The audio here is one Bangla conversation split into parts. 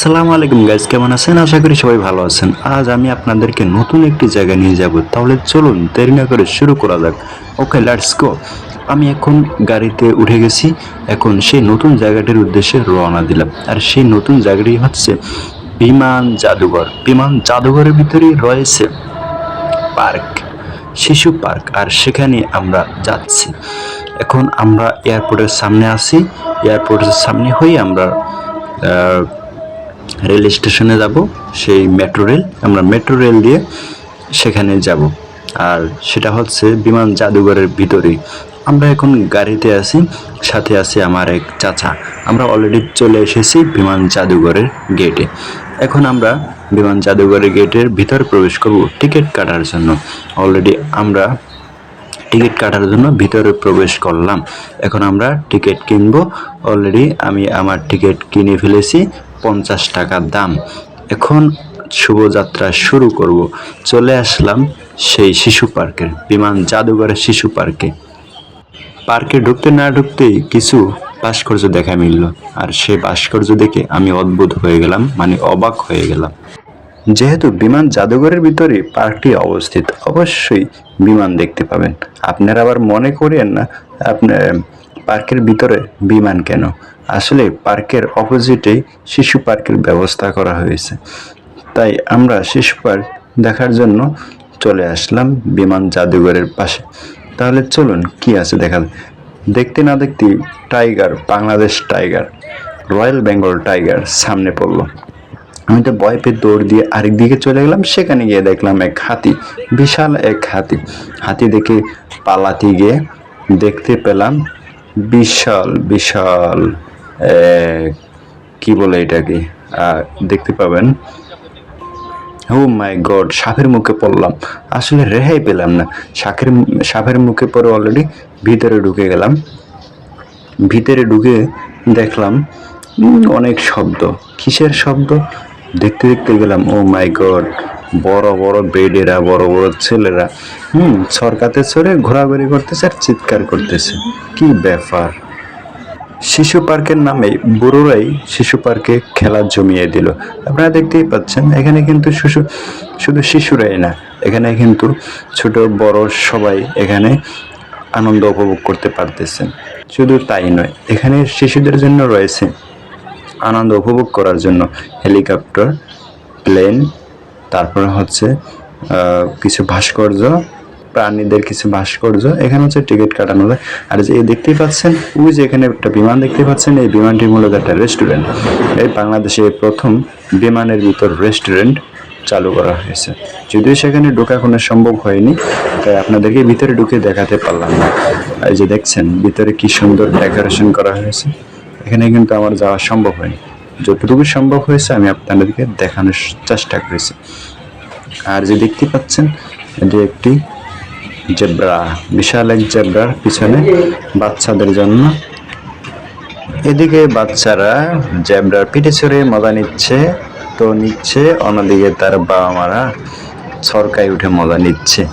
আসসালামু আলাইকুম গাইস, কেমন আছেন? আশা করি সবাই ভালো আছেন। আজ আমি আপনাদেরকে নতুন একটি জায়গায় নিয়ে যাব। তাহলে চলুন দেরি না করে শুরু করা যাক। ওকে, লেটস গো। আমি এখন গাড়িতে উঠে গেছি। এখন সেই নতুন জায়গাটির উদ্দেশ্যে রওনা দিলাম। আর সেই নতুন জায়গাটি হচ্ছে বিমান জাদুঘর। বিমান জাদুঘরের ভিতরেই রয়েছে পার্ক, শিশু পার্ক। আর সেখানে আমরা যাচ্ছি। এখন আমরা এয়ারপোর্টের সামনে আছি। এয়ারপোর্টের সামনে হয়ে আমরা রেল স্টেশনে যাব। সেই মেট্রো রেল, আমরা মেট্রো রেল দিয়ে সেখানে যাব। আর সেটা হচ্ছে বিমান জাদুঘরের ভিতরেই। আমরা এখন গাড়িতে আছি, সাথে আছে আমার এক চাচা। আমরা অলরেডি চলে এসেছি বিমান জাদুঘরের গেটে। এখন আমরা বিমান জাদুঘরের গেটের ভিতর প্রবেশ করব টিকিট কাটার জন্য। অলরেডি আমরা টিকিট কাটার জন্য ভিতরে প্রবেশ করলাম। এখন আমরা টিকিট কিনবো। অলরেডি আমি আমার টিকিট কিনে ফেলেছি, 50 টাকা দাম। এখন শুভযাত্রা শুরু করব। চলে আসলাম সেই শিশু পার্কের, বিমান জাদুঘরের শিশু পার্কে। পার্কে ঢুকতে না ঢুকতেই কিছু ভাস্কর্য দেখা মিলল। আর সেই ভাস্কর্য দেখে আমি অদ্ভুত হয়ে গেলাম, মানে অবাক হয়ে গেলাম। যেহেতু বিমান জাদুঘরের ভিতরে পার্কটি অবস্থিত, অবশ্যই বিমান দেখতে পাবেন। আপনারা আবার মনে করেন না আপনার পার্কের ভিতরে বিমান কেন। আসলে পার্কের অপোজিটেই শিশু পার্কের ব্যবস্থা করা হয়েছে। তাই আমরা শিশু পার্ক দেখার জন্য চলে আসলাম বিমান জাদুঘরের পাশে। তাহলে চলুন কি আছে দেখা। দেখতে না দেখতেই tiger, Bangladesh tiger, royal Bengal tiger সামনে পড়লো। আমি তো ভয় পেয়ে দৌড় দিয়ে আরেক দিকে চলে গেলাম। সেখানে গিয়ে দেখলাম এক হাতি, বিশাল এক হাতি। হাতি দেখে পালাতে গিয়ে দেখতে পেলাম বিশাল বিশাল কি বলে এটাকে, দেখতে পাবেন। ও মাই গড, সাপের মুখে পড়লাম। আসলে রেহাই পেলাম না। সাপের মুখে পড়ে অলরেডি ভিতরে ঢুকে গেলাম। ভিতরে ঢুকে দেখলাম অনেক শব্দ। কিসের শব্দ? দেখতে দেখতে গেলাম, ও মাই গড, বড় বড় বেডেরা, বড় বড় ছেলেরা সরকাতে চড়ে ঘোরাঘুরি করতেছে আর চিৎকার করতেছে। কি ব্যাপার! শিশু পার্কের নামে বুড়োরাই শিশু পার্কে খেলা জমিয়ে দিল। আপনারা দেখতেই পাচ্ছেন, এখানে কিন্তু শুধু শিশুরাই না, এখানে কিন্তু ছোট বড় সবাই এখানে আনন্দ উপভোগ করতে পারতেছেন। শুধু তাই নয়, এখানে শিশুদের জন্য রয়েছে আনন্দ উপভোগ করার জন্য হেলিকপ্টার, প্লেন, তারপরে হচ্ছে কিছু ভাস্কর্য, প্রাণীদের কিছু ভাস্কর্য। এখানে হচ্ছে টিকিট কাটানো যায়। আর যে দেখতেই পাচ্ছেন, ওই যে এখানে একটা বিমান দেখতে পাচ্ছেন, এই বিমানটি মূলত একটা রেস্টুরেন্ট। এই বাংলাদেশে প্রথম বিমানের ভিতর রেস্টুরেন্ট চালু করা হয়েছে। যদিও সেখানে ঢোকা কোনো সম্ভব হয়নি, তাই আপনাদেরকে ভিতরে ঢুকে দেখাতে পারলাম না। এই যে দেখছেন ভিতরে কি সুন্দর ডেকোরেশন করা হয়েছে। এখানে কিন্তু আমার যাওয়া সম্ভব হয়নি। যতটুকু সম্ভব হয়েছে আমি আপনাদেরকে দেখানোর চেষ্টা করেছি। আর যে দেখতে পাচ্ছেন, এটি একটি জেব্রা, বিশাল এক জেব্রার পিছনে বাচ্চাদের জন্য। এদিকে বাচ্চারা জেব্রার পিঠে চড়ে মজা নিচ্ছে, অন্যদিকে তার বাবা মারা সরকায় উঠে মজা নিচ্ছে।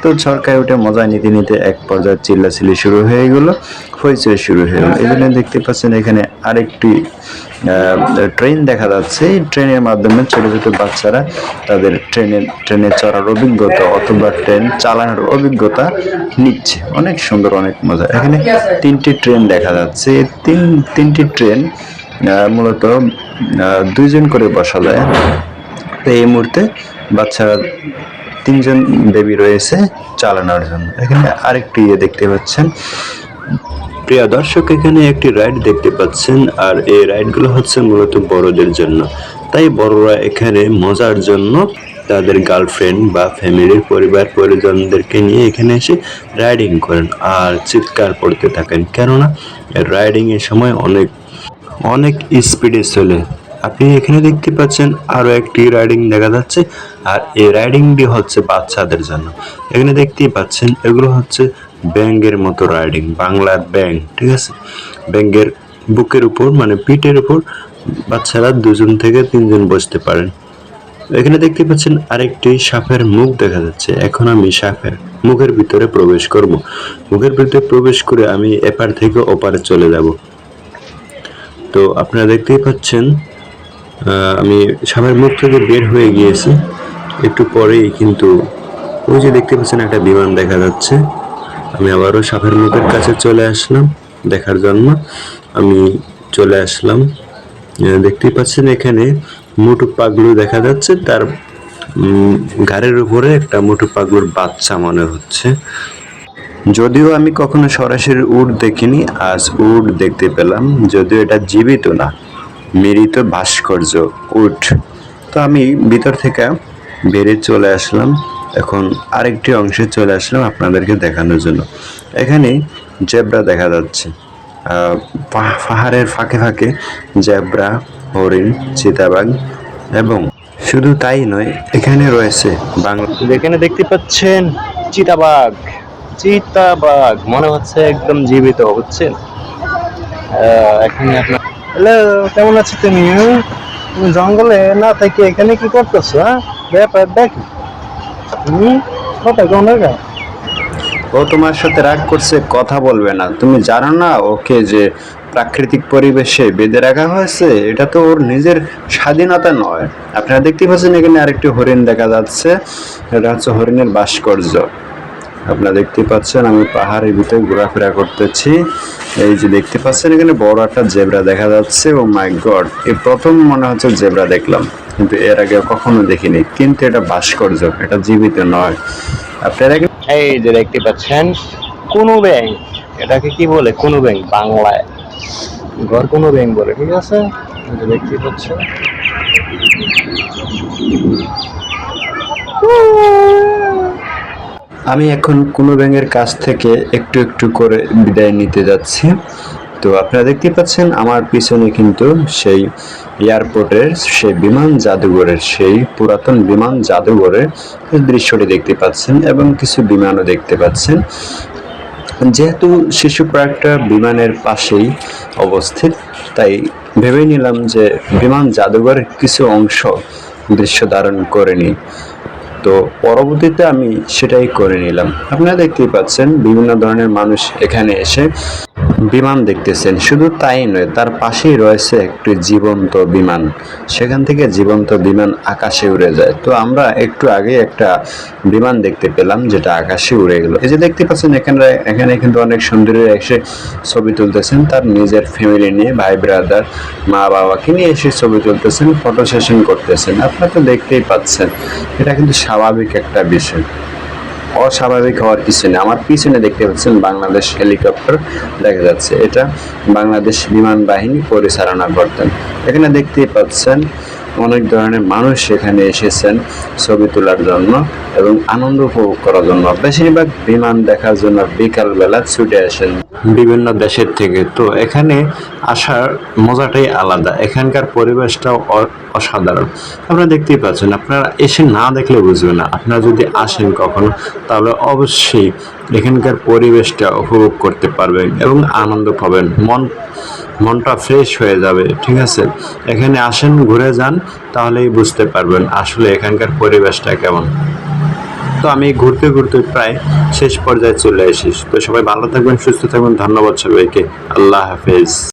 তো সরকায় উঠে মজা নিতে নিতে এক পর্যায়ে চিল্লাচিল্লি শুরু হয়ে গেল, হইচই শুরু হয়ে গেল। এই জন্য দেখতে পাচ্ছেন এখানে আরেকটি ট্রেন দেখা যাচ্ছে। এই ট্রেনের মাধ্যমে ছোট ছোট বাচ্চারা তাদের ট্রেনে চড়ার অভিজ্ঞতা অথবা ট্রেন চালানোর অভিজ্ঞতা নিচ্ছে। অনেক সুন্দর, অনেক মজা। এখানে 3টি ট্রেন দেখা যাচ্ছে। তিনটি ট্রেন মূলত 2জন করে বসা যায়। তো এই মুহূর্তে বাচ্চারা 3জন বেবি রয়েছে চালানোর জন্য। এখানে আরেকটি দেখতে পাচ্ছেন প্রিয় দর্শক, এখানে একটি রাইড দেখতে পাচ্ছেন। আর এই রাইডগুলো হচ্ছে মূলত বড়দের জন্য। তাই বড়রা এখানে মজার জন্য তাদের গার্লফ্রেন্ড বা ফ্যামিলির পরিবার পরিজনদেরকে নিয়ে এখানে এসে রাইডিং করেন আর চিৎকার করতে থাকেন। কেননা রাইডিং এর সময় অনেক স্পিডে চলে। আপনি এখানে দেখতে পাচ্ছেন আরো একটি রাইডিং দেখা যাচ্ছে। আর এই রাইডিংটি হচ্ছে বাচ্চাদের জন্য। এখানে দেখতেই পাচ্ছেন এগুলো হচ্ছে ব্যাঙের মতো রাইডিং, বাংলার ব্যাঙ, ঠিক আছে। ব্যাঙের বুকের উপর, মানে পিঠের উপর বাচ্চারা 2জন থেকে 3জন বসতে পারেন। এখানে দেখতে পাচ্ছেন আরেকটি সাপের মুখ দেখা যাচ্ছে। এখন আমি সাপের মুখের ভিতরে প্রবেশ করব। মুখের ভিতরে প্রবেশ করে আমি এপার থেকে ওপারে চলে যাব। তো আপনারা দেখতেই পাচ্ছেন আমি সাপের মুখ থেকে বের হয়ে গিয়েছি একটু পরেই, কিন্তু ওই যে দেখতে পাচ্ছেন একটা বিমান দেখা যাচ্ছে। আমি আবারও সাপের মুখের কাছে চলে আসলাম দেখার জন্য। আমি চলে আসলাম, দেখতেই পাচ্ছেন এখানে মোটু পাগলু দেখা যাচ্ছে, তার ঘাড়ের উপরে একটা মোটু পাগলুর বাচ্চা মনে হচ্ছে। যদিও আমি কখনো সরাসরি উট দেখিনি, আজ উট দেখতে পেলাম, যদিও এটা জীবিত না, মৃত ভাস্কর্য উট। তো আমি ভিতর থেকে বেরিয়ে চলে আসলাম, এখন আরেকটি অংশে চলে আসলাম আপনাদেরকে দেখানোর জন্য। এখানে জেব্রা দেখা যাচ্ছে, পাহাড়ের ফাঁকে ফাঁকে জেব্রা, হরিণ, চিতাবাঘ, এবং শুধু তাই নয়, এখানে রয়েছে বাংলা। এখানে দেখতে পাচ্ছেন চিতাবাঘ। চিতাবাঘ মনে হচ্ছে একদম জীবিত, বুঝছেন? এখানে আপনার হ্যালো, কেমন আছো তুমি? তুমি জঙ্গলে না থেকে এখানে কি করতেছো? হ্যাঁ, ব্যাপার দেখি তুমি কোথায় কোন জায়গায়? ও তোমার সাথে রাগ করছে, কথা বলবে না। তুমি জানো না ওকে যে প্রাকৃতিক পরিবেশে বেঁধে রাখা হয়েছে, এটা তো ওর নিজের স্বাধীনতা নয়। আপনারা দেখতে পাচ্ছেন এখানে আরেকটি হরিণ দেখা যাচ্ছে, এটা হচ্ছে হরিণের ভাস্কর্য। আপনারা দেখতে পাচ্ছেন আমি পাহাড়ের ভিতরে ঘোরাফেরা করতেছি। এই যে দেখতে পাচ্ছেন এখানে বড় একটা জেব্রা দেখা যাচ্ছে। ও মাই গড, এই প্রথম মনে হচ্ছে জেব্রা দেখলাম, কিন্তু এর আগে কখনো দেখিনি। কিন্তু এটা ভাস্কর্য, এটা জীবিত নয়। আপনারা এই যে দেখতে পাচ্ছেন কোনো ব্যাং, এটাকে কি বলে? কোনো ব্যাং বাংলায় ঘর কোনো ব্যাং বলে, ঠিক আছে? এই যে দেখতে পাচ্ছেন আমি এখন কোনো ব্যাঙের কাছ থেকে একটু একটু করে বিদায় নিতে যাচ্ছি। তো আপনারা দেখতে পাচ্ছেন আমার পিছনে কিন্তু সেই এয়ারপোর্টের, সেই বিমান জাদুঘরের, সেই পুরাতন বিমান জাদুঘরের দৃশ্যটি দেখতে পাচ্ছেন, এবং কিছু বিমানও দেখতে পাচ্ছেন। যেহেতু শিশু পার্কটা বিমানের পাশেই অবস্থিত, তাই ভেবে নিলাম যে বিমান জাদুঘরের কিছু অংশ দৃশ্য ধারণ করে নিই। তো পরবর্তীতে আমি সেটাই করে নিলাম। আপনারা দেখতেই পাচ্ছেন বিভিন্ন ধরনের মানুষ এখানে এসে বিমান দেখতেছেন। শুধু তাই নয়, তার পাশেই রয়েছে একটি জীবন্ত বিমান, সেখান থেকে জীবন্ত বিমান আকাশে উড়ে যায়। তো আমরা একটু আগে একটা বিমান দেখতে পেলাম যেটা আকাশে উড়ে গেল। এই যে দেখতে পাচ্ছেন এখানে এখানে কিন্তু অনেক সুন্দরী এসে ছবি তুলতেছেন, তার নিজের ফ্যামিলি নিয়ে, ভাই ব্রাদার, মা বাবাকে নিয়ে এসে ছবি তুলতেছেন, ফটো সেশন করতেছেন। আপনারা তো দেখতেই পাচ্ছেন, এটা কিন্তু স্বাভাবিক একটা বিষয়, অস্বাভাবিক হওয়ার কিছু নেই। আমার পিছনে দেখতে পাচ্ছেন বাংলাদেশ হেলিকপ্টার দেখা যাচ্ছে, এটা বাংলাদেশ বিমান বাহিনী পরিচালনা করতেন। এখানে দেখতেই পাচ্ছেন অনেক ধরনের মানুষ এখানে এসেছেন ছবি তোলার জন্য এবং আনন্দ উপভোগ করার জন্য। বেশিরভাগ বিমান দেখার জন্য বিকালবেলা ছুটে আসেন বিভিন্ন দেশের থেকে। তো এখানে আসার মজাটাই আলাদা, এখানকার পরিবেশটাও অসাধারণ। আপনারা দেখতেই পাচ্ছেন, আপনারা এসে না দেখলে বুঝবেন না। আপনারা যদি আসেন কখনো, তাহলে অবশ্যই এখানকার পরিবেশটা উপভোগ করতে পারবেন এবং আনন্দ পাবেন, মনটা ফ্রেশ হয়ে যাবে। ঠিক আছে, এখানে আসেন, ঘুরে যান, তাহলেই বুঝতে পারবেন আসলে এখানকার পরিবেশটা কেমন। তো আমি ঘুরতে ঘুরতে প্রায় শেষ পর্যায়ে চলে এসেছি। তো সবাই ভালো থাকবেন, সুস্থ থাকবেন। ধন্যবাদ সবাইকে। আল্লাহ হাফেজ।